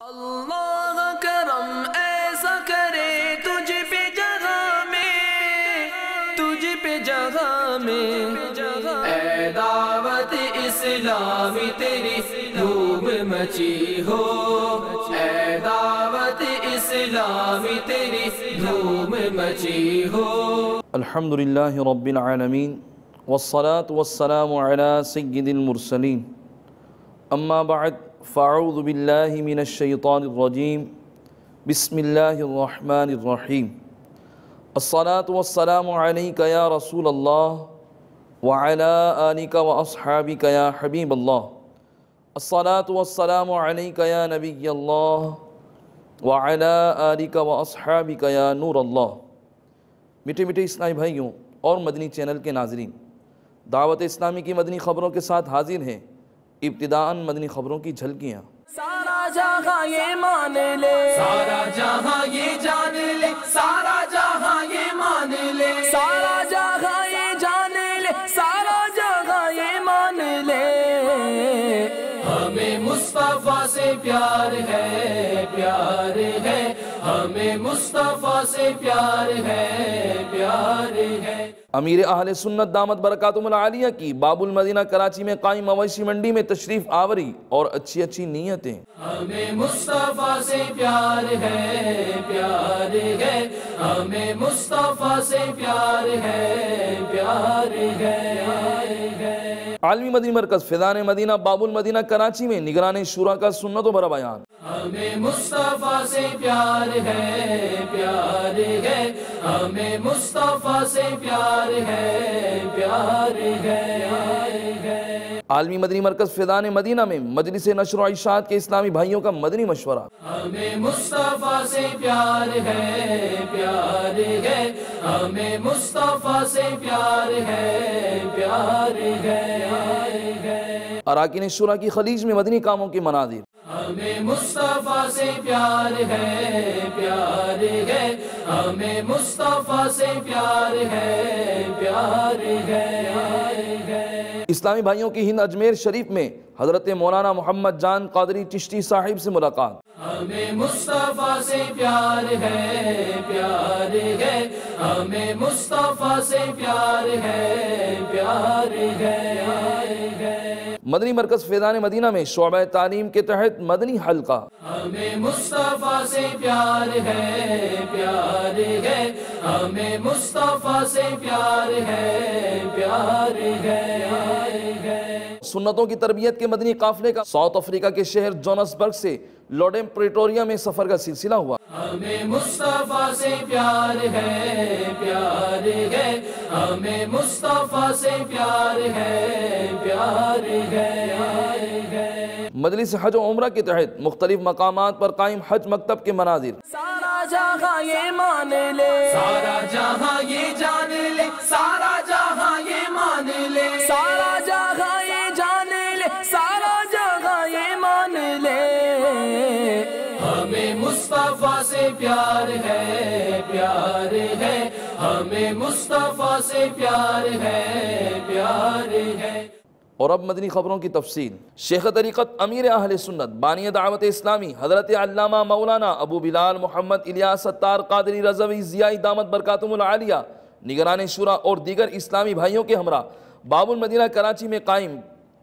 اللہ کرم ایسا کرے تجھ پہ جگہ میں اے دعوت اسلامی تیری دھوم مچی ہو، اے دعوت اسلامی تیری دھوم مچی ہو۔ الحمدللہ رب العالمین والصلاة والسلام علی سید المرسلین، اما بعد فاعوذ باللہ من الشیطان الرجیم، بسم اللہ الرحمن الرحیم۔ الصلاة والسلام علیک یا رسول اللہ وعلی آلک واصحابک یا حبیب اللہ۔ الصلاة والسلام علیک یا نبی اللہ وعلی آلک واصحابک یا نور اللہ۔ میٹھے میٹھے اسلامی بھائیوں اور مدنی چینل کے ناظرین، دعوت اسلامی کی مدنی خبروں کے ساتھ حاضر ہیں۔ ابتداءً مدنی خبروں کی جھلکیاں۔ سارا جہاں یہ مان لے، سارا جہاں یہ جان لے، سارا جہاں یہ مان لے، سارا جہاں یہ جان لے، سارا جہاں یہ مان لے، ہمیں مصطفیٰ سے پیار ہے، پیار ہے، ہمیں مصطفیٰ سے پیار ہے، پیار ہے۔ امیر اہل سنت دامت برکاتہم العالیہ کی باب المدینہ کراچی میں قائم مویشی منڈی میں تشریف آوری اور اچھی اچھی نیتیں۔ ہمیں مصطفیٰ سے پیار ہے، پیار ہے، ہمیں مصطفیٰ سے پیار ہے، پیار ہے۔ عالمی مدنی مرکز فیضان مدینہ باب المدینہ کراچی میں نگران شورا کا سنت و برا بیان۔ ہمیں مصطفیٰ سے پیار ہے، پیار ہے، ہمیں مصطفیٰ سے پیار ہے، پیار ہے۔ عالمی مدنی مرکز فیضان مدینہ میں مجلس نشر و اشاعت کے اسلامی بھائیوں کا مدنی مشورہ۔ ہمیں مصطفیٰ سے پیار ہے، پیار ہے، ہمیں مصطفیٰ سے پیار ہے، پیار ہے۔ اراکین شورا کی خلیج میں مدنی کاموں کے مناظر۔ ہمیں مصطفیٰ سے پیار ہے، پیار ہے، ہمیں مصطفیٰ سے پیار ہے، پیار ہے۔ اسلامی بھائیوں کی ہند اجمیر شریف میں حضرت مولانا محمد جان قادری چشتی صاحب سے ملاقات۔ ہمیں مصطفیٰ سے پیار ہے، پیار ہے، ہمیں مصطفیٰ سے پیار ہے، پیار ہے۔ مدنی مرکز فیضان مدینہ میں شعبہ تعلیم کے تحت مدنی حلقہ۔ ہمیں مصطفیٰ سے پیار ہے، پیار ہے، ہمیں مصطفیٰ سے پیار ہے، پیار ہے۔ سنتوں کی تربیت کے مدنی قافلے کا ساؤتھ افریقہ کے شہر جونسبرگ سے لوڈیم پریٹوریا میں سفر کا سلسلہ ہوا۔ ہمیں مصطفیٰ سے پیار ہے، پیار ہے، ہمیں مصطفیٰ سے پیار ہے، پیار ہے۔ مجلس حج و عمرہ کے تحت مختلف مقامات پر قائم حج مکتب کے مناظر۔ سارا جہاں یہ مان لے، سارا جہاں یہ جان لے، سارا جہاں یہ مان لے، سارا جہاں یہ جان لے، سارا جہاں یہ مان لے، ہمیں مصطفیٰ سے پیار ہے، پیار ہے، ہمیں مصطفیٰ سے پیار ہے، پیار ہے۔ اور اب مدنی خبروں کی تفصیل۔ شیخ طریقت امیر اہل سنت بانی دعوت اسلامی حضرت علامہ مولانا ابو بلال محمد الیاس ستار قادری رضوی ضیائی دامت برکاتہم العالیہ نگران شورا اور دیگر اسلامی بھائیوں کے ہمراہ باب المدینہ کراچی میں قائم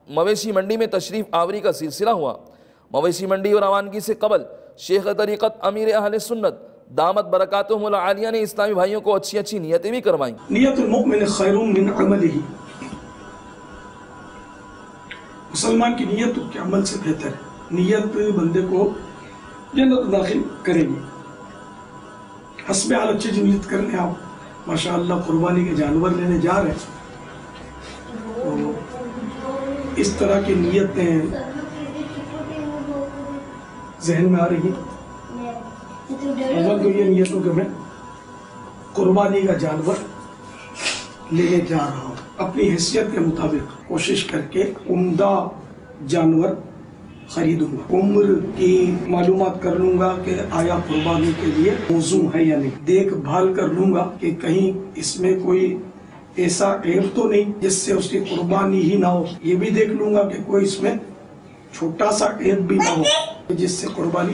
مویشی منڈی میں تشریف آوری کا سلسلہ ہوا۔ مویشی منڈی اور روانگی سے قبل شیخ طریقت امیر اہل سنت دامت برکاتہم العالیہ نے اسلامی بھائیوں کو اچھی اچھی نیتیں بھی کروائیں۔ نیت المؤمن خیر من عملہ، مسلمان کی نیت کے عمل سے بہتر ہے۔ نیت بندے کو جنت داخل کرے گی۔ حسب حال اچھی نیت کر لیں آپ۔ ماشاءاللہ قربانی کے جانور لینے جا رہے ہیں، اس طرح کی نیتیں ذہن میں آ رہی ہیں۔ اول تو یہ نیتوں کہ میں قربانی کا جانور لینے جا رہا ہوں، اپنی حیثیت کے مطابق کوشش کر کے عمدہ جانور خریدوں گا، عمر کی معلومات کر لوں گا کہ آیا قربانی کے لیے موزوں ہے یا نہیں، دیکھ بھال کر لوں گا کہ کہیں اس میں کوئی ایسا عیب تو نہیں جس سے اس کی قربانی ہی نہ ہو، یہ بھی دیکھ لوں گا کہ کوئی اس میں چھوٹا سا عیب بھی نہ ہو جس سے قربانی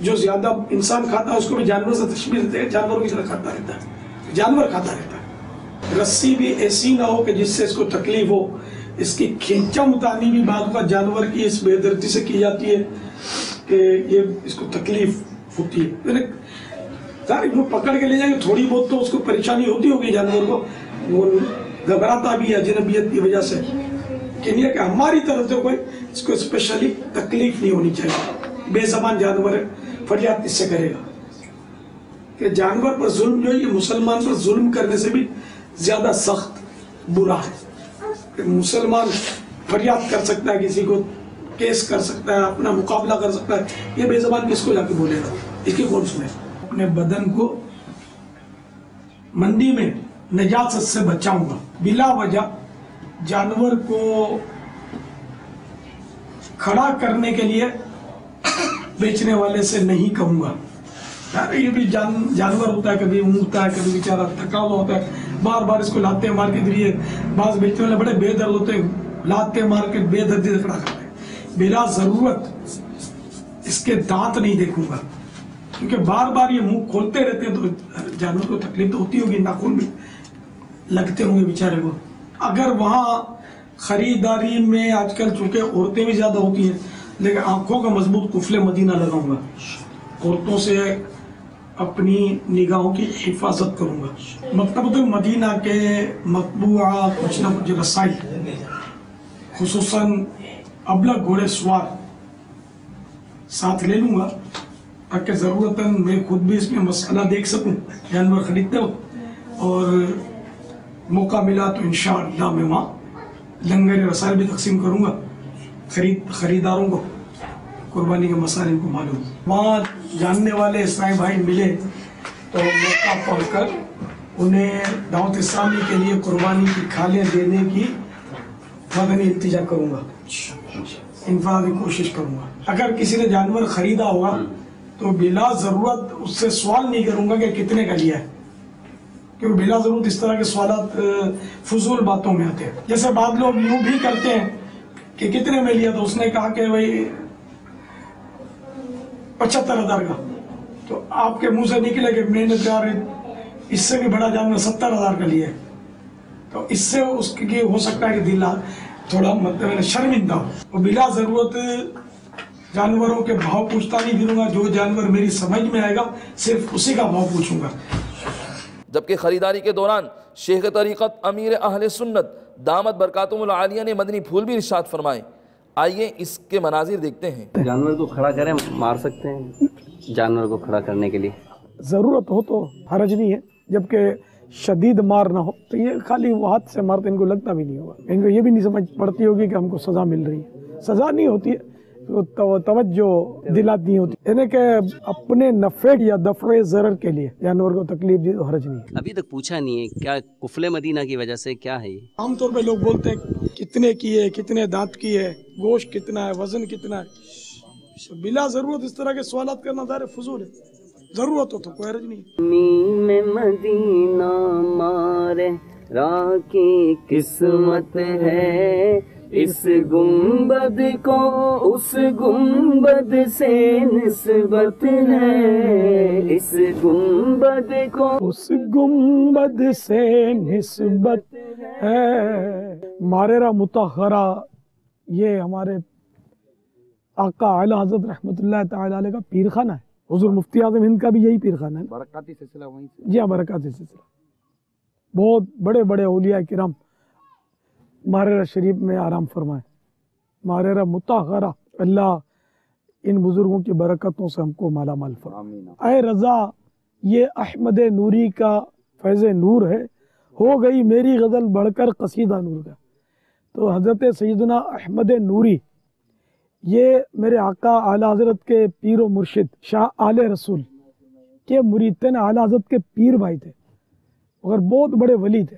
جو زیادہ انسان کھاتا ہے اس کو بھی جانور سے تشبیہ دیتے ہیں، جانوروں کی طرح کھاتا رہتا ہے، جانور کھاتا رہتا ہے۔ رسی بھی ایسی نہ ہو کہ جس سے اس کو تکلیف ہو، اس کی کھینچا متانی بھی بعض کا جانور کی اس بے دردی سے کی جاتی ہے کہ یہ اس کو تکلیف ہوتی ہے۔ سارے وہ پکڑ کے لے جائیں گے، تھوڑی بہت تو اس کو پریشانی ہوتی ہوگی جانور کو، وہ گھبراتا بھی ہے اجنبیت کی وجہ سے، کہ نہیں ہے کہ ہماری طرف سے کوئی اس کو اسپیشلی تکلیف نہیں ہونی چاہیے۔ بے زبان جانور ہے، فریاد کس سے کرے گا؟ کہ جانور پر ظلم جو ہے یہ مسلمان پر ظلم کرنے سے بھی زیادہ سخت برا ہے۔ کہ مسلمان فریاد کر سکتا ہے، کسی کو کیس کر سکتا ہے، اپنا مقابلہ کر سکتا ہے، یہ بے زبان کس کو جا کے بولے گا؟ اس کی کون سنے؟ اپنے بدن کو مندی میں نجاست سے بچاؤں گا، بلا وجہ جانور کو کھڑا کرنے کے لیے بیچنے والے سے نہیں کہوں گا۔ یار یہ بھی جانور ہوتا ہے، کبھی اونگتا ہے، کبھی بیچارہ تھکا ہوا ہوتا ہے، بار بار اس کو لاتے مار کے دریے، بعض بیچنے والے بڑے بے درد ہوتے ہیں، لاتے مار کے بے دردی سے کھڑا کرتے ہیں۔ بلا ضرورت اس کے دانت نہیں دیکھوں گا، کیونکہ بار بار یہ منہ کھولتے رہتے ہیں تو جانور کو تکلیف تو ہوتی ہوگی، ناخن بھی لگتے ہوں گے بیچارے کو۔ اگر وہاں خریداری میں آج کل چونکہ عورتیں بھی زیادہ ہوتی ہیں، لیکن آنکھوں کا مضبوط قفل مدینہ لگاؤں گا، عورتوں سے اپنی نگاہوں کی حفاظت کروں گا۔ مکتبۃ المدینہ کے مطبوعہ کچھ نہ کچھ رسائل، خصوصاً ابلغ گھوڑے سوار ساتھ لے لوں گا، تاکہ ضرورتاً میں خود بھی اس میں مسئلہ دیکھ سکوں جانور خریدتے ہو، اور موقع ملا تو انشاءاللہ میں وہاں لنگر رسائل بھی تقسیم کروں گا خریداروں کو، قربانی کے مسائل ان کو معلوم۔ وہاں جاننے والے اسلامی بھائی ملے تو موقع پڑھ کر انہیں دعوت اسلامی کے لیے قربانی کی کھالیں دینے کی مدنی التجا کروں گا، انفرادی کوشش کروں گا۔ اگر کسی نے جانور خریدا ہوگا تو بلا ضرورت اس سے سوال نہیں کروں گا کہ کتنے کا لیا ہے، کیونکہ بلا ضرورت اس طرح کے سوالات فضول باتوں میں آتے ہیں۔ جیسے بعض لوگ یوں بھی کرتے ہیں کہ کتنے میں لیا، تو اس نے کہا کہ بھائی 75,000 کا، تو آپ کے منہ سے نکلے کہ میں نے پیار اس سے بھی بڑا جانور 70,000 کا لیا ہے، تو اس سے اس کی ہو سکتا ہے کہ دل تھوڑا مطلب شرمندہ ہو۔ اور بلا ضرورت جانوروں کے بھاؤ پوچھتا نہیں پھروں گا، جو جانور میری سمجھ میں آئے گا صرف اسی کا بھاؤ پوچھوں گا۔ جبکہ خریداری کے دوران شیخ طریقت امیر اہل سنت دامت برکاتہم العالیہ نے مدنی پھول بھی ارشاد فرمائے، آئیے اس کے مناظر دیکھتے ہیں۔ جانور کو کھڑا کریں، مار سکتے ہیں جانور کو کھڑا کرنے کے لیے؟ ضرورت ہو تو حرج نہیں ہے، جبکہ شدید مار نہ ہو تو یہ خالی وہ ہاتھ سے مارتے، ان کو لگتا بھی نہیں ہوگا، ان کو یہ بھی نہیں سمجھ پڑتی ہوگی کہ ہم کو سزا مل رہی ہے۔ سزا نہیں ہوتی ہے، توجہ دلات نہیں ہوتی، یعنی کہ اپنے نفع یا دفع ضرر کے لیے جانور کو تکلیف دی تو حرج نہیں ہے۔ ابھی تک پوچھا نہیں ہے کیا قفل مدینہ کی وجہ سے کیا ہے یہ؟ عام طور پہ لوگ بولتے ہیں کتنے کی ہے، کتنے دانت کی ہے، گوشت کتنا ہے، وزن کتنا ہے۔ بلا ضرورت اس طرح کے سوالات کرنا ظاہر فضول ہے، ضرورت ہو تو کوئی حرج نہیں۔ میں مدینہ مارے راکی قسمت ہے، اس گنبد کو اس گنبد سے نسبت ہے، اس گنبد کو اس گنبد سے نسبت ہے۔ ماررہ مطہرہ یہ ہمارے آقا اعلی حضرت رحمت اللہ تعالی علیہ کا پیر خانہ ہے، حضور مفتی اعظم ہند کا بھی یہی پیر خانہ ہے، برکاتی سلسلہ وہیں سے۔ جی ہاں، برکاتی سلسلہ۔ بہت بڑے بڑے اولیاء کرام ماررہ شریف میں آرام فرمائے، ماررہ مطہرہ، اللہ ان بزرگوں کی برکتوں سے ہم کو مالا مال فرمائے۔ اے رضا یہ احمد نوری کا فیض نور ہے، ہو گئی میری غزل بڑھ کر قصیدہ نور کا۔ تو حضرت سیدنا احمد نوری یہ میرے آقا اعلیٰ حضرت کے پیر و مرشد شاہ آل رسول کے مرید تھے، اعلیٰ حضرت کے پیر بھائی تھے، اور بہت بڑے ولی تھے،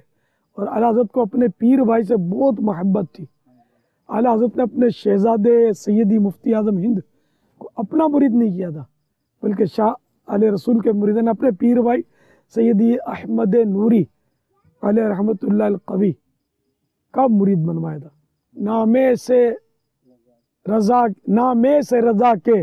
اور اعلیٰ حضرت کو اپنے پیر بھائی سے بہت محبت تھی۔ اعلیٰ حضرت نے اپنے شہزادے سیدی مفتی اعظم ہند کو اپنا مرید نہیں کیا تھا، بلکہ شاہ آل رسول کے مرید نے اپنے پیر بھائی سیدی احمد نوری علیہ رحمت اللہ القوی کا مرید بنوایا تھا۔ نامے سے رضا کے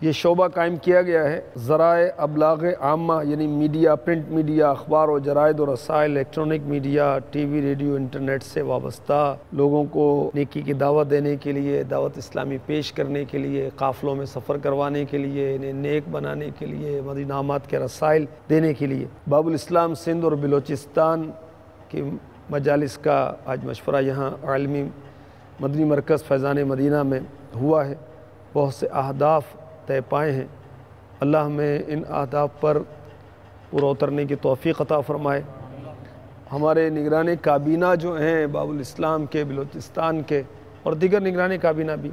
یہ شعبہ قائم کیا گیا ہے ذرائع ابلاغ عامہ یعنی میڈیا، پرنٹ میڈیا، اخبار و جرائد و رسائل، electronic media, T V, radio, internet سے وابستہ لوگوں کو نیکی کی دعوت دینے کے لیے، دعوت اسلامی پیش کرنے کے لیے، قافلوں میں سفر کروانے کے لیے، انہیں نیک بنانے کے لیے، مدنی انعامات کے رسائل دینے کے لیے باب الاسلام سندھ اور بلوچستان کی مجالس کا آج مشورہ یہاں عالمی مدنی مرکز فیضان مدینہ میں ہوا ہے۔ بہت سے اہداف طے پائے ہیں، اللہ ہمیں ان اہداف پر پورا اترنے کی توفیق عطا فرمائے۔ ہمارے نگران کابینہ جو ہیں باب الاسلام کے، بلوچستان کے اور دیگر نگران کابینہ بھی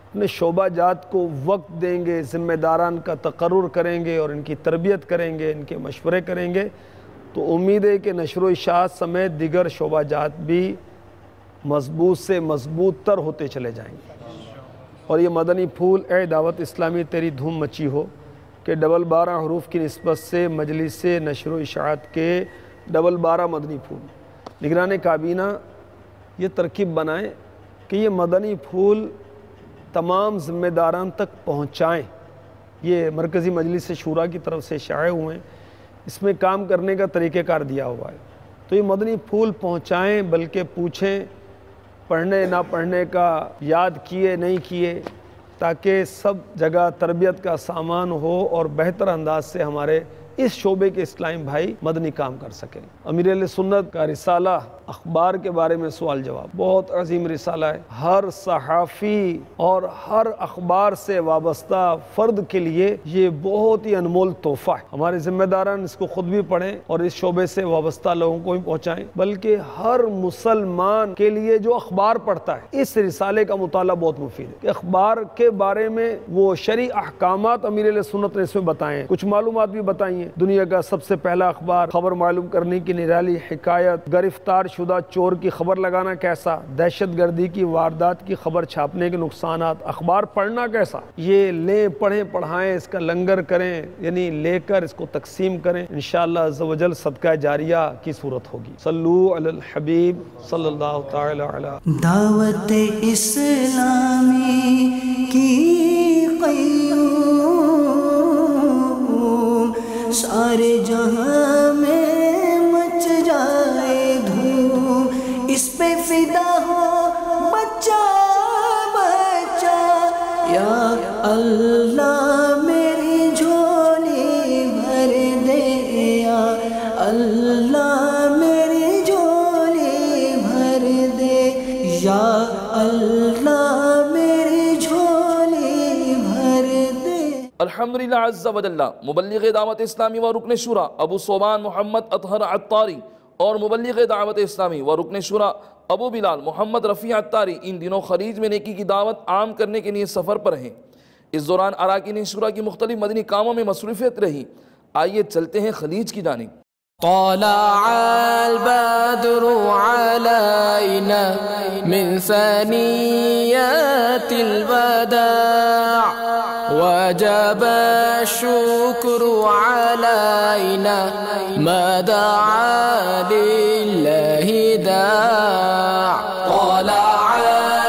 اپنے شعبہ جات کو وقت دیں گے، ذمہ داران کا تقرر کریں گے اور ان کی تربیت کریں گے، ان کے مشورے کریں گے، تو امید ہے کہ نشر و اشاعت سمیت دیگر شعبہ جات بھی مضبوط سے مضبوط تر ہوتے چلے جائیں گے۔ اور یہ مدنی پھول اے دعوت اسلامی تیری دھوم مچی ہو کہ 12 حروف کی نسبت سے مجلس سے نشر و اشاعت کے 12 مدنی پھول نگران کابینہ یہ ترکیب بنائیں کہ یہ مدنی پھول تمام ذمہ داران تک پہنچائیں۔ یہ مرکزی مجلس شورا کی طرف سے شائع ہوئے ہیں، اس میں کام کرنے کا طریقہ کار دیا ہوا ہے، تو یہ مدنی پھول پہنچائیں، بلکہ پوچھیں پڑھنے نہ پڑھنے کا، یاد کیے نہیں کیے، تاکہ سب جگہ تربیت کا سامان ہو اور بہتر انداز سے ہمارے اس شعبے کے اسلامی بھائی مدنی کام کر سکیں۔ امیر اہل سنت کا رسالہ اخبار کے بارے میں سوال جواب بہت عظیم رسالہ ہے، ہر صحافی اور ہر اخبار سے وابستہ فرد کے لیے یہ بہت ہی انمول تحفہ ہے۔ ہمارے ذمہ داران اس کو خود بھی پڑھیں اور اس شعبے سے وابستہ لوگوں کو بھی پہنچائیں، بلکہ ہر مسلمان کے لیے جو اخبار پڑھتا ہے اس رسالے کا مطالعہ بہت مفید ہے کہ اخبار کے بارے میں وہ شرعی احکامات امیر اہل سنت نے اس میں بتائے ہیں، کچھ معلومات بھی بتائی ہیں۔ دنیا کا سب سے پہلا اخبار، خبر معلوم کرنے کی نرالی حکایت، گرفتار شدہ چور کی خبر لگانا کیسا، دہشت گردی کی واردات کی خبر چھاپنے کے نقصانات، اخبار پڑھنا کیسا، یہ لیں، پڑھیں، پڑھائیں، اس کا لنگر کریں، یعنی لے کر اس کو تقسیم کریں، انشاءاللہ عز و جل صدقہ جاریہ کی صورت ہوگی۔ صلو علی الحبیب صلی اللہ تعالی علی دعوت اسلامی کی قیوم سارے جہاں میں مچ جائے دھوم، اس پہ فدا ہو بچہ بچہ، یا اللہ میری جھولی بھر دے، یا اللہ میری جھولی بھر دے، یا اللہ میری جھولی بھر دے۔ الحمدللہ عز و جل مبلغ دعوت اسلامی و رکن شورا ابو صوبان محمد اطہر عطاری اور مبلغ دعوت اسلامی و رکن شورا ابو بلال محمد رفیع عطاری ان دنوں خلیج میں نیکی کی دعوت عام کرنے کے لیے سفر پر ہیں۔ اس دوران اراکین شورا کی مختلف مدنی کاموں میں مصروفیت رہی۔ آئیے چلتے ہیں خلیج کی جانب۔ طلع البدر علينا من ثنيات الوداع وجب الشكر علينا ما دعا لله داع طلع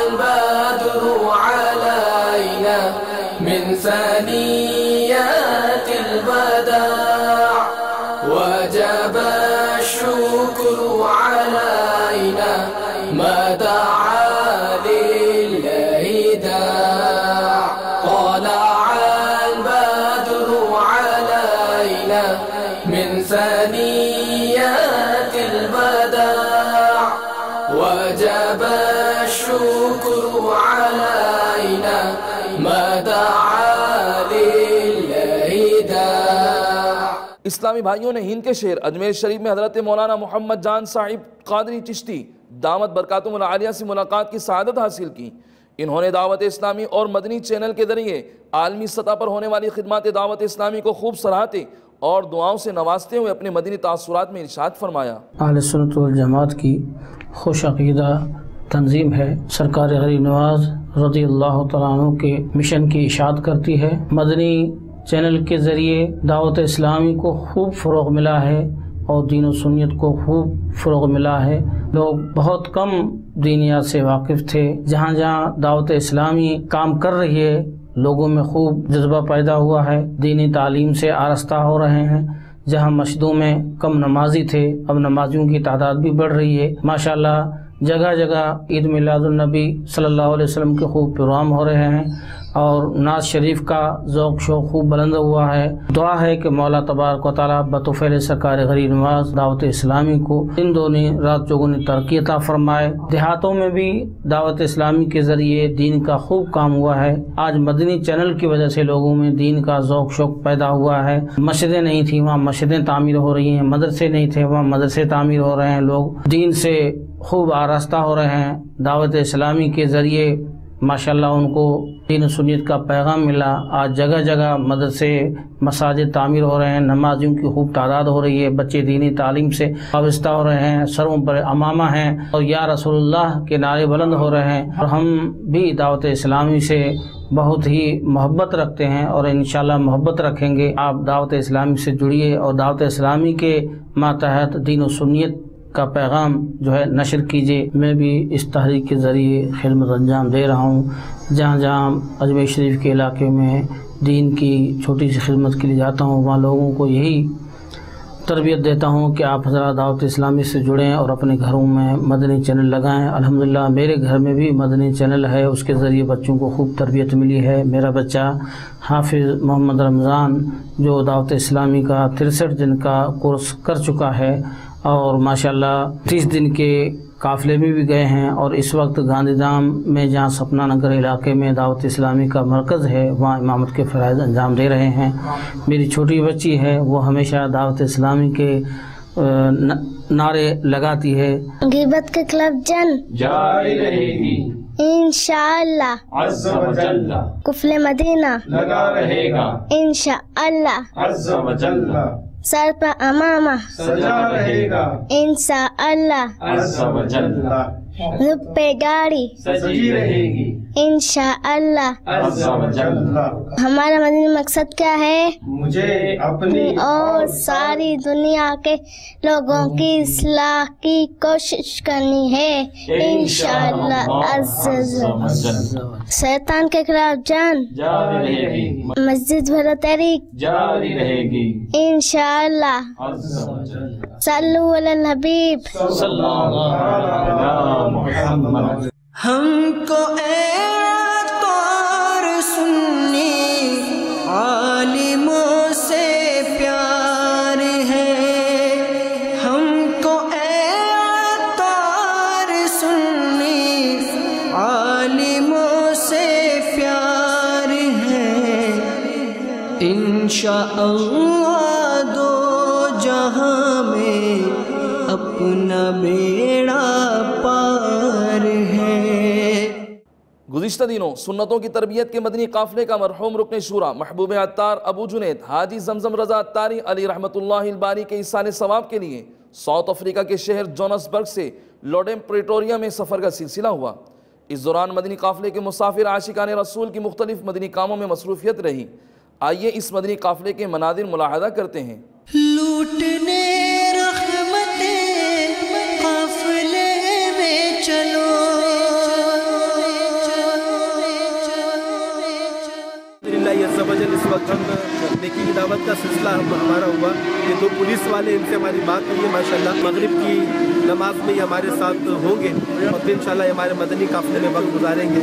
البدر علينا من ثنيات الوداع وجب الشكر علينا ما دعا لله داع طلع البدر علينا من ثنيات الوداع وجب الشكر علينا ما دعا لله داع۔ اسلامی بھائیوں نے ہند کے شہر اجمیر شریف میں حضرت مولانا محمد جان صاحب قادری چشتی دامت برکاتہم العالیہ سے ملاقات کی سعادت حاصل کی۔ انہوں نے دعوت اسلامی اور مدنی چینل کے ذریعے عالمی سطح پر ہونے والی خدمات دعوت اسلامی کو خوب سراہتے اور دعاؤں سے نوازتے ہوئے اپنے مدنی تاثرات میں ارشاد فرمایا۔ اہل سنت والجماعت کی خوش عقیدہ تنظیم ہے، سرکار غریب نواز رضی اللہ تعالیٰ عنہ کے مشن کی اشاعت کرتی ہے۔ مدنی چینل کے ذریعے دعوت اسلامی کو خوب فروغ ملا ہے اور دین و سنت کو خوب فروغ ملا ہے۔ لوگ بہت کم دینیات سے واقف تھے، جہاں جہاں دعوت اسلامی کام کر رہی ہے لوگوں میں خوب جذبہ پیدا ہوا ہے، دینی تعلیم سے آراستہ ہو رہے ہیں۔ جہاں مسجدوں میں کم نمازی تھے، اب نمازیوں کی تعداد بھی بڑھ رہی ہے ماشاءاللہ۔ جگہ جگہ عید میلاد النبی صلی اللہ علیہ وسلم کے خوب پروگرام ہو رہے ہیں اور نعت شریف کا ذوق شوق خوب بلند ہوا ہے۔ دعا ہے کہ مولا تبارک و تعالیٰ بطفیل سرکار غریب نواز دعوت اسلامی کو دن دونی رات چوگنی ترقی عطا فرمائے۔ دیہاتوں میں بھی دعوت اسلامی کے ذریعے دین کا خوب کام ہوا ہے۔ آج مدنی چینل کی وجہ سے لوگوں میں دین کا ذوق شوق پیدا ہوا ہے۔ مسجدیں نہیں تھیں، وہاں مسجدیں تعمیر ہو رہی ہیں، مدرسے نہیں تھے، وہاں مدرسے تعمیر ہو رہے ہیں۔ لوگ دین سے خوب آراستہ ہو رہے ہیں۔ دعوت اسلامی کے ذریعے ماشاءاللہ ان کو دین و سنت کا پیغام ملا۔ آج جگہ جگہ مدرسے مساجد تعمیر ہو رہے ہیں، نمازیوں کی خوب تعداد ہو رہی ہے، بچے دینی تعلیم سے وابستہ ہو رہے ہیں، سروں پر امامہ ہیں اور یا رسول اللہ کے نعرے بلند ہو رہے ہیں۔ اور ہم بھی دعوت اسلامی سے بہت ہی محبت رکھتے ہیں اور انشاءاللہ محبت رکھیں گے۔ آپ دعوت اسلامی سے جڑیے اور دعوت اسلامی کے ماتحت دین و سنت کا پیغام جو ہے نشر کیجیے۔ میں بھی اس تحریک کے ذریعے خدمت انجام دے رہا ہوں۔ جہاں جہاں اجمیر شریف کے علاقے میں دین کی چھوٹی سی خدمت کے لیے جاتا ہوں، وہاں لوگوں کو یہی تربیت دیتا ہوں کہ آپ حضرات دعوت اسلامی سے جڑیں اور اپنے گھروں میں مدنی چینل لگائیں۔ الحمدللہ میرے گھر میں بھی مدنی چینل ہے، اس کے ذریعے بچوں کو خوب تربیت ملی ہے۔ میرا بچہ حافظ محمد رمضان جو دعوت اسلامی کا 63 دن کا کورس کر چکا ہے اور ماشاءاللہ 30 دن کے قافلے میں بھی گئے ہیں، اور اس وقت گاندھی دھام میں جہاں سپنا نگر علاقے میں دعوت اسلامی کا مرکز ہے وہاں امامت کے فرائض انجام دے رہے ہیں۔ میری چھوٹی بچی ہے، وہ ہمیشہ دعوت اسلامی کے نعرے لگاتی ہے۔ غیبت کے خلاف جنگ جاری رہے گی انشاءاللہ عز و جل، قفل مدینہ لگا رہے گا انشاءاللہ عز و جل، سر پر امامہ سجا رہے گا انشاءاللہ عز و جل، رب پہ گاڑی سجی رہے گی انشاءاللہ عز و جل۔ ہمارا مدنی مقصد کیا ہے؟ مجھے اپنی اور ساری دنیا کے لوگوں کی اصلاح کی کوشش کرنی ہے انشاءاللہ عز و جل۔ شیطان کے خلاف جنگ جاری رہے گی، مسجد بھرو تحریک جاری رہے گی انشاءاللہ عز و جل۔ صلو علی الحبیب صلی اللہ علیہ محمد۔ ہم کو اعتبار سنی عالموں سے پیار ہے، ہم کو اعتبار سنی عالموں سے پیار ہے، انشاءاللہ دو جہاں میں اپنا بیڑا پار ہے۔ گزشتہ دنوں سنتوں کی تربیت کے مدنی قافلے کا مرحوم رکن شورا محبوب عطار ابو جنید حاجی زمزم رضا عطاری علی رحمت اللہ الباری کے ایصال ثواب کے لیے ساؤتھ افریقہ کے شہر جونسبرگ سے لوڈیم پریٹوریا میں سفر کا سلسلہ ہوا۔ اس دوران مدنی قافلے کے مسافر عاشقان رسول کی مختلف مدنی کاموں میں مصروفیت رہی۔ آئیے اس مدنی قافلے کے مناظر ملاحظہ کرتے ہیں۔ لوٹنے رحمتیں قافلے میں چلو، اس وقت ہم نیکی کی دعوت کا سلسلہ ہمارا ہوا، یہ دو پولیس والے ان سے ہماری بات ہوئی ہے ماشاءاللہ، مغرب کی نماز میں یہ ہمارے ساتھ ہوں گے اور پھر انشاءاللہ ہمارے مدنی قافلے میں وقت گزاریں گے۔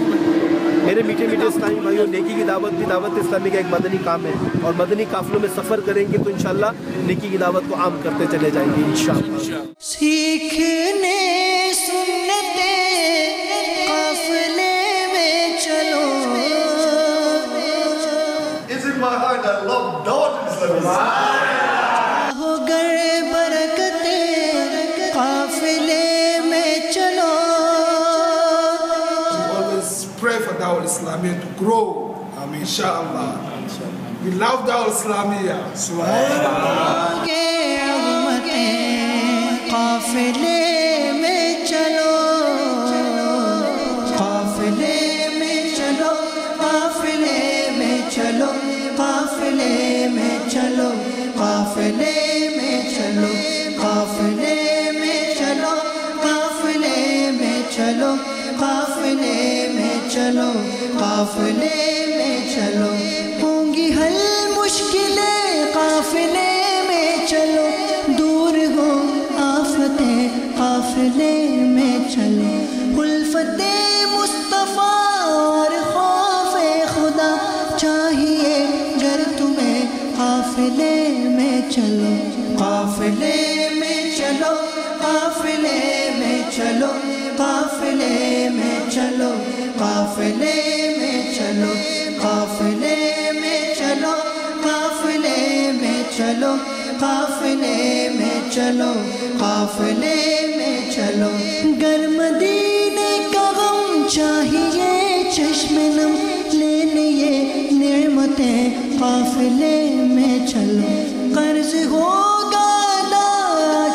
میرے میٹھے میٹھے اسلامی بھائیوں، نیکی کی دعوت بھی دعوت اسلامی کا ایک مدنی کام ہے اور مدنی قافلوں میں سفر کریں گے تو انشاءاللہ نیکی کی دعوت کو عام کرتے چلے جائیں گے انشاءاللہ۔ سیکھنے سنتیں قافلے میں چلو، ہو گر برکتیں قافلے میں چلو۔ Pray for Dawah Islamiyah to grow, inshallah. We love Dawah Islamiyah. Subhanallah. قافلے میں چلو، قافلے میں چلو، قافلے میں چلو، قافلے میں چلو، قافلے میں چلو، قافلے میں چلو، قافلے میں چلو، قافلے میں چلو، قافلے میں چلو، ہوں گی حل مشکلیں قافلے میں چلو، دور ہو آفتیں قافلے میں چلو، الفت مصطفیٰ اور خوف خدا چاہیے گر تمہیں قافلے میں چلو، قافلے میں چلو، قافلے میں چلو، قافلے میں چلو، قافلے میں چلو، قافلے میں چلو، قافلے میں چلو، قافلے میں چلو، قافلے میں چلو، گر مدینے کا غم چاہیے چشم نم لینے یہ نعمتیں قافلے میں چلو، قرض ہوگا ادا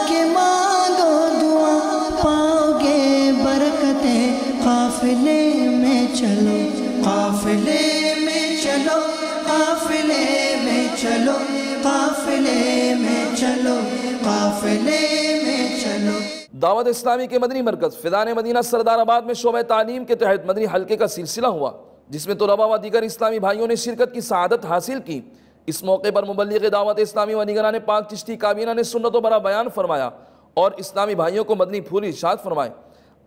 کہ مانگو دعا پاؤ گے برکتیں قافلے میں چلو، قافلے میں چلو، قافلے میں چلو، قافلے میں چلو، قافلے میں چلو۔ دعوت اسلامی کے مدنی مرکز فیضان مدینہ سردار آباد میں شعبہ تعلیم کے تحت مدنی حلقے کا سلسلہ ہوا، جس میں طلباء و دیگر اسلامی بھائیوں نے شرکت کی سعادت حاصل کی۔ اس موقع پر مبلغ دعوت اسلامی و نگران پاک چشتی کابینہ نے سنت و برا بیان فرمایا اور اسلامی بھائیوں کو مدنی پھول ارشاد فرمائے۔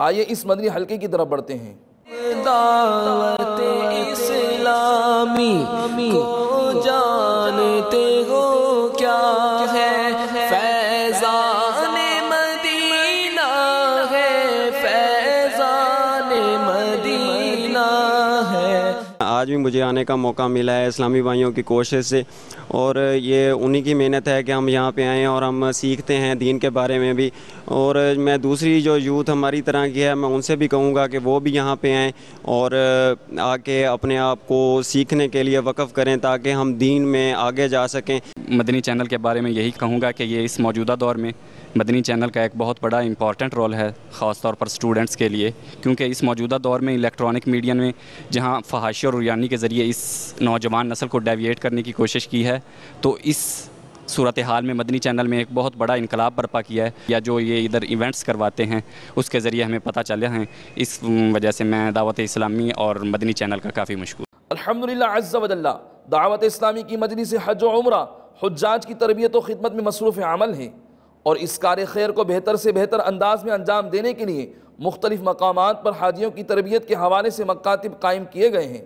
آئیے اس مدنی حلقے کی طرف بڑھتے ہیں۔ دعوت اسلامی کو جانتے ہو کیا ہے؟ فیضان مدینہ ہے، فیضان مدینہ ہے۔ آج بھی مجھے آنے کا موقع ملا ہے اسلامی بھائیوں کی کوشش سے، اور یہ انہی کی محنت ہے کہ ہم یہاں پہ آئیں اور ہم سیکھتے ہیں دین کے بارے میں بھی، اور میں دوسری جو یوتھ ہماری طرح کی ہے میں ان سے بھی کہوں گا کہ وہ بھی یہاں پہ آئیں اور آ کے اپنے آپ کو سیکھنے کے لیے وقف کریں تاکہ ہم دین میں آگے جا سکیں۔ مدنی چینل کے بارے میں یہی کہوں گا کہ یہ اس موجودہ دور میں مدنی چینل کا ایک بہت بڑا امپورٹنٹ رول ہے، خاص طور پر سٹوڈنٹس کے لیے، کیونکہ اس موجودہ دور میں الیکٹرانک میڈیا میں جہاں فحاشی اور ریانی کے ذریعے اس نوجوان نسل کو ڈیویٹ کرنے کی کوشش کی ہے، تو اس صورتحال میں مدنی چینل میں ایک بہت بڑا انقلاب برپا کیا ہے، یا جو یہ ادھر ایونٹس کرواتے ہیں اس کے ذریعے ہمیں پتہ چلا ہے۔ اس وجہ سے میں دعوت اسلامی اور مدنی چینل کا کافی مشکور۔ الحمدللہ عز و جل، دعوت اسلامی کی مجلس حج و عمرہ حجاج کی تربیت و خدمت میں مصروف عمل ہے، اور اس کار خیر کو بہتر سے بہتر انداز میں انجام دینے کے لیے مختلف مقامات پر حاجیوں کی تربیت کے حوالے سے مکاتب قائم کیے گئے ہیں،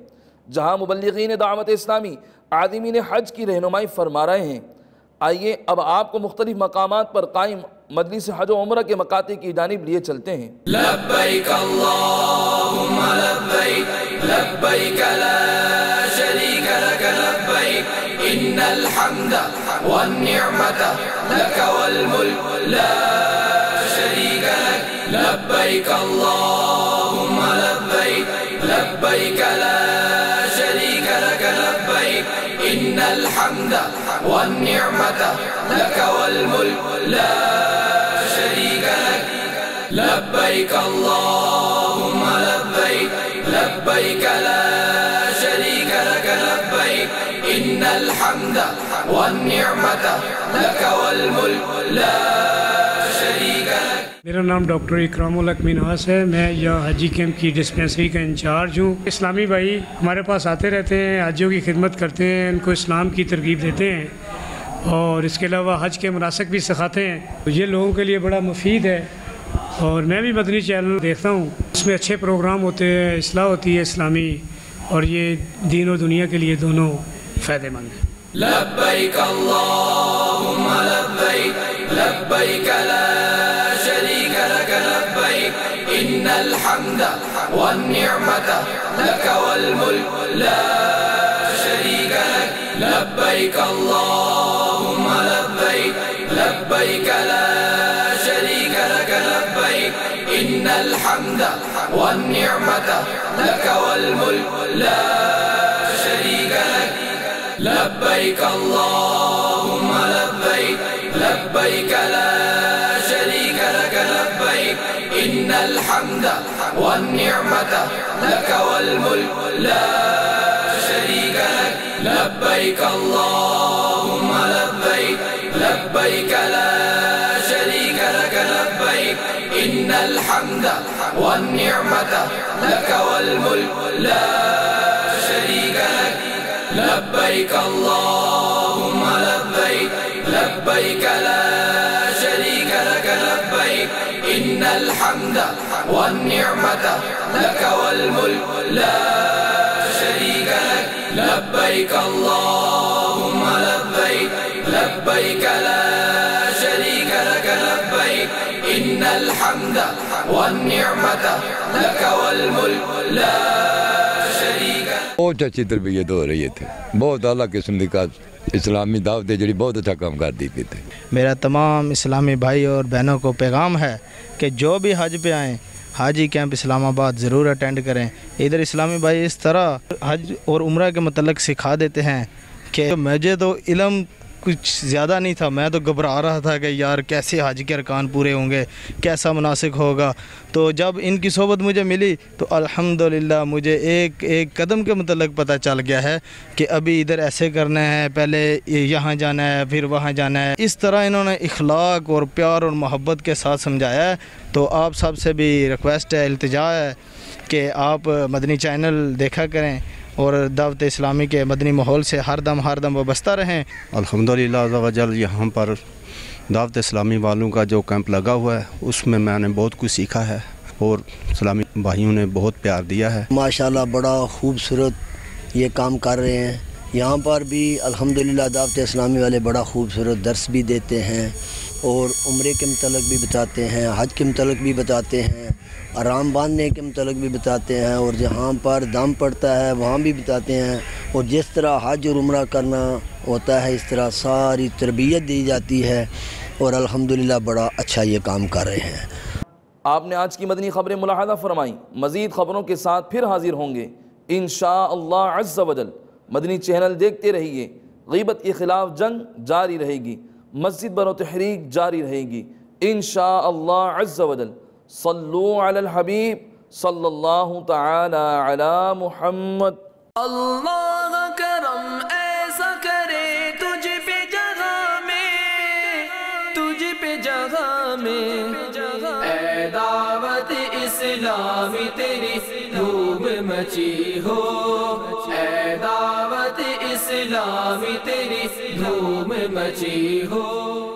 جہاں مبلغین دعوت اسلامی عازمین حج کی رہنمائی فرما رہے ہیں۔ آئیے اب آپ کو مختلف مقامات پر قائم مجلس حج و عمرہ کے مکاتب کی جانب لیے چلتے ہیں۔ لبیک اللہم لبیک، لبیک لا شریک لک لبیک، ان الحمد والنعمت لک والملک لا شریک لک، لبیک اللہم لبیک، لبیک لا شریک لک لبیک، ان الحمد والنعمت لک والملک لا شریک لک، لبیک اللہم لبیک، لبیک لا شریک لک لبیک، ان الحمد والنعمت لک والملک لا شریک لک۔ میرا نام ڈاکٹر اکرام الحق منہاس ہے، میں یہاں حجی کیمپ کی ڈسپینسری کا انچارج ہوں۔ اسلامی بھائی ہمارے پاس آتے رہتے ہیں، حاجیوں کی خدمت کرتے ہیں، ان کو اسلام کی ترغیب دیتے ہیں، اور اس کے علاوہ حج کے مناسک بھی سکھاتے ہیں۔ یہ لوگوں کے لیے بڑا مفید ہے، اور میں بھی مدنی چینل دیکھتا ہوں، اس میں اچھے پروگرام ہوتے ہیں، اصلاح ہوتی ہے اسلامی، اور یہ دین و دنیا کے لیے دونوں فائدہ مند ہیں۔ لبیک اللہم لبیک، لبیک لا شریک لک لبیک، ان الحمد والنعمت لک والملک لا شریک لک، لبیک اللہم لبیک، لبیک لا شریک لک لبیک، ان الحمد والنعمت لک والملک لا شریک لک، لبیک اللہم لبیک، لبیک لا شریک لک لبیک، ان الحمد والنعمت لک والملک لا شریک لک، لبیک اللہم لبیک، لبیک لا شریک لک لبیک، ان الحمد والنعمت لک والملک لا شريك لك لبيك اللهم لبيك لبيك لا شريك لك لبيك إن الحمد والنعمة لك والملك لا شريك لك لبيك اللهم لبيك لبيك لا شريك لك لبيك إن الحمد والنعمة لك والملك لا شريك لك. بہت اچھی تربیت ہو رہی تھی, بہت اعلیٰ قسم کی اسلامی دعوت جڑی بہت اچھا کام کرتی پی تھے. میرا تمام اسلامی بھائی اور بہنوں کو پیغام ہے کہ جو بھی حج پہ آئیں حاجی کیمپ اسلام آباد ضرور اٹینڈ کریں. ادھر اسلامی بھائی اس طرح حج اور عمرہ کے متعلق سکھا دیتے ہیں کہ مجھے تو علم کچھ زیادہ نہیں تھا, میں تو گھبرا رہا تھا کہ یار کیسے حج کے ارکان پورے ہوں گے, کیسا مناسک ہوگا. تو جب ان کی صحبت مجھے ملی تو الحمدللہ مجھے ایک ایک قدم کے متعلق پتہ چل گیا ہے کہ ابھی ادھر ایسے کرنا ہے, پہلے یہاں جانا ہے, پھر وہاں جانا ہے. اس طرح انہوں نے اخلاق اور پیار اور محبت کے ساتھ سمجھایا ہے. تو آپ سب سے بھی ریکویسٹ ہے, التجا ہے کہ آپ مدنی چینل دیکھا کریں اور دعوت اسلامی کے مدنی ماحول سے ہر دم وابستہ رہیں. الحمدللہ عز و جل یہاں پر دعوت اسلامی والوں کا جو کیمپ لگا ہوا ہے اس میں نے بہت کچھ سیکھا ہے اور اسلامی بھائیوں نے بہت پیار دیا ہے. ماشاءاللہ بڑا خوبصورت یہ کام کر رہے ہیں. یہاں پر بھی الحمدللہ دعوت اسلامی والے بڑا خوبصورت درس بھی دیتے ہیں اور عمرے کے متعلق بھی بتاتے ہیں, حج کے متعلق بھی بتاتے ہیں, آرام باندھنے کے متعلق بھی بتاتے ہیں, اور جہاں پر دم پڑتا ہے وہاں بھی بتاتے ہیں. اور جس طرح حج اور عمرہ کرنا ہوتا ہے اس طرح ساری تربیت دی جاتی ہے اور الحمدللہ بڑا اچھا یہ کام کر رہے ہیں. آپ نے آج کی مدنی خبریں ملاحظہ فرمائیں. مزید خبروں کے ساتھ پھر حاضر ہوں گے انشاءاللہ عز و جل. مدنی چینل دیکھتے رہیے. غیبت کے خلاف جنگ جاری رہے گی, مسجد برو تحریک جاری رہے گی انشاءاللہ عز و جل. صلو علی الحبیب صلی اللہ تعالی علی محمد. اللہ کرم ایسا کرے تجھ پہ جگہ میں, تجھ پہ جگہ میں, اے دعوت اسلامی تیری دھوم مچی ہو, اے دعوت اسلامی تیری دھوم مچی ہو.